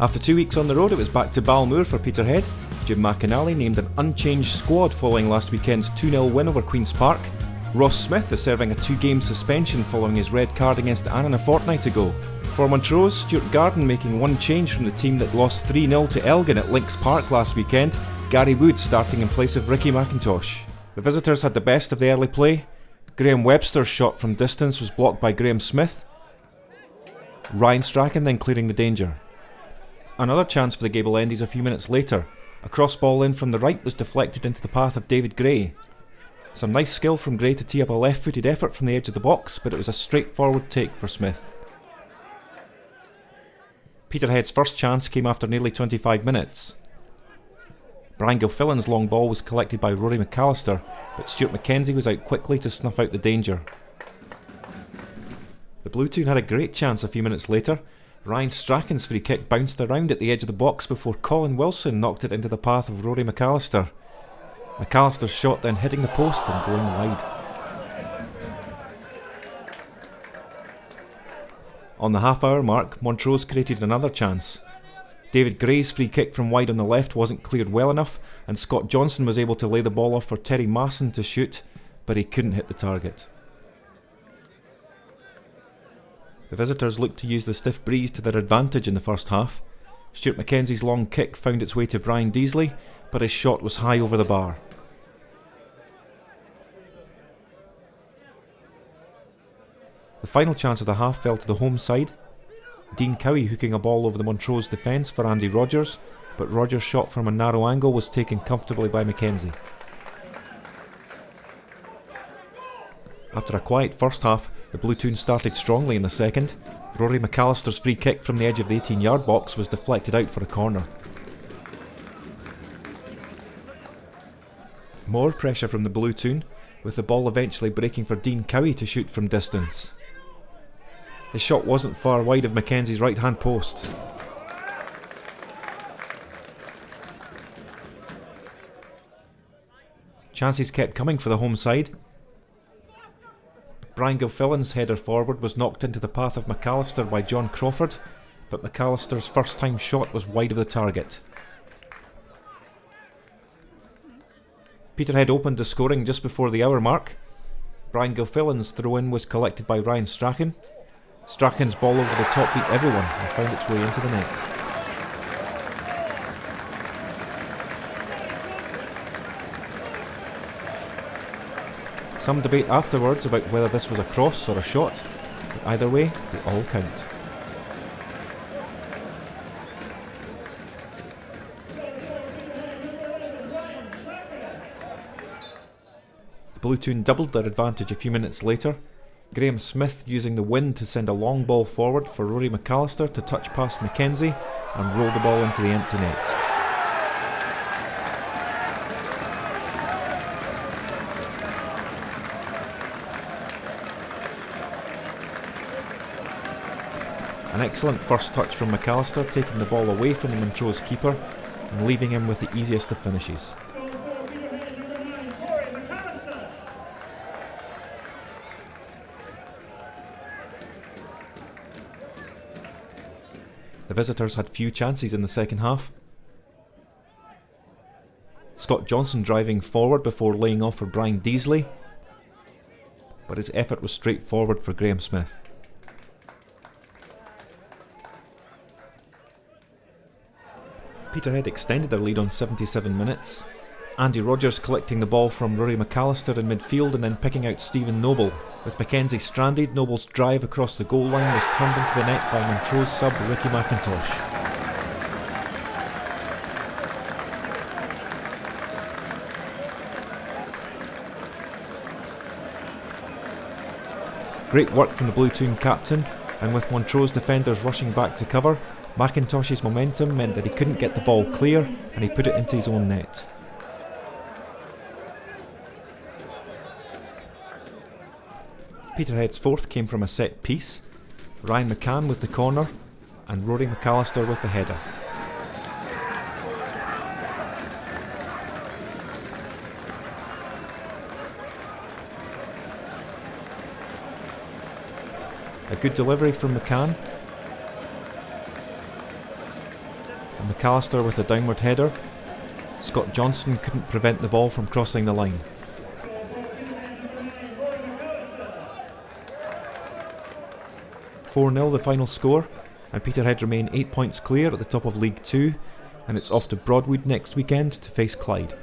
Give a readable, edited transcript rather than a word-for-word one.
After 2 weeks on the road, it was back to Balmoor for Peterhead. Jim McInally named an unchanged squad following last weekend's 2-0 win over Queen's Park. Ross Smith is serving a 2-game suspension following his red card against Annan a fortnight ago. For Montrose, Stuart Garden making one change from the team that lost 3-0 to Elgin at Links Park last weekend, Gary Wood starting in place of Ricky McIntosh. The visitors had the best of the early play. Graham Webster's shot from distance was blocked by Graham Smith. Ryan Strachan then clearing the danger. Another chance for the Gable Endies a few minutes later. A cross ball in from the right was deflected into the path of David Gray. Some nice skill from Gray to tee up a left-footed effort from the edge of the box, but it was a straightforward take for Smith. Peterhead's first chance came after nearly 25 minutes. Brian Gilfillan's long ball was collected by Rory McAllister, but Stuart Mackenzie was out quickly to snuff out the danger. The Blue Toon had a great chance a few minutes later. Ryan Strachan's free kick bounced around at the edge of the box before Colin Wilson knocked it into the path of Rory McAllister. McAllister's shot then hitting the post and going wide. On the half-hour mark, Montrose created another chance. David Gray's free kick from wide on the left wasn't cleared well enough, and Scott Johnson was able to lay the ball off for Terry Masson to shoot, but he couldn't hit the target. The visitors looked to use the stiff breeze to their advantage in the first half. Stuart Mackenzie's long kick found its way to Brian Deasley, but his shot was high over the bar. The final chance of the half fell to the home side. Dean Cowie hooking a ball over the Montrose defence for Andy Rogers, but Rogers' shot from a narrow angle was taken comfortably by Mackenzie. After a quiet first half, the Blue Toon started strongly in the second. Rory McAllister's free kick from the edge of the 18-yard box was deflected out for a corner. More pressure from the Blue Toon, with the ball eventually breaking for Dean Cowie to shoot from distance. His shot wasn't far wide of Mackenzie's right-hand post. Chances kept coming for the home side. Brian Gilfillan's header forward was knocked into the path of McAllister by John Crawford, but McAllister's first-time shot was wide of the target. Peterhead opened the scoring just before the hour mark. Brian Gilfillan's throw-in was collected by Ryan Strachan. Strachan's ball over the top beat everyone and found its way into the net. Some debate afterwards about whether this was a cross or a shot, but either way, they all count. The Blue Toon doubled their advantage a few minutes later. Graham Smith using the wind to send a long ball forward for Rory McAllister to touch past Mackenzie and roll the ball into the empty net. An excellent first touch from McAllister, taking the ball away from the Montrose keeper and leaving him with the easiest of finishes. The visitors had few chances in the second half. Scott Johnson driving forward before laying off for Brian Deasley, but his effort was straightforward for Graham Smith. Peterhead extended their lead on 77 minutes. Andy Rogers collecting the ball from Rory McAllister in midfield and then picking out Stephen Noble. With Mackenzie stranded, Noble's drive across the goal line was turned into the net by Montrose sub Ricky McIntosh. Great work from the Blue Toon captain, and with Montrose defenders rushing back to cover, McIntosh's momentum meant that he couldn't get the ball clear and he put it into his own net. Peterhead's fourth came from a set piece, Ryan McCann with the corner and Rory McAllister with the header. A good delivery from McCann. McAllister with a downward header. Scott Johnson couldn't prevent the ball from crossing the line. "4-0 the final score, and Peterhead remain 8 points clear at the top of League 2, and it's off to Broadwood next weekend to face Clyde.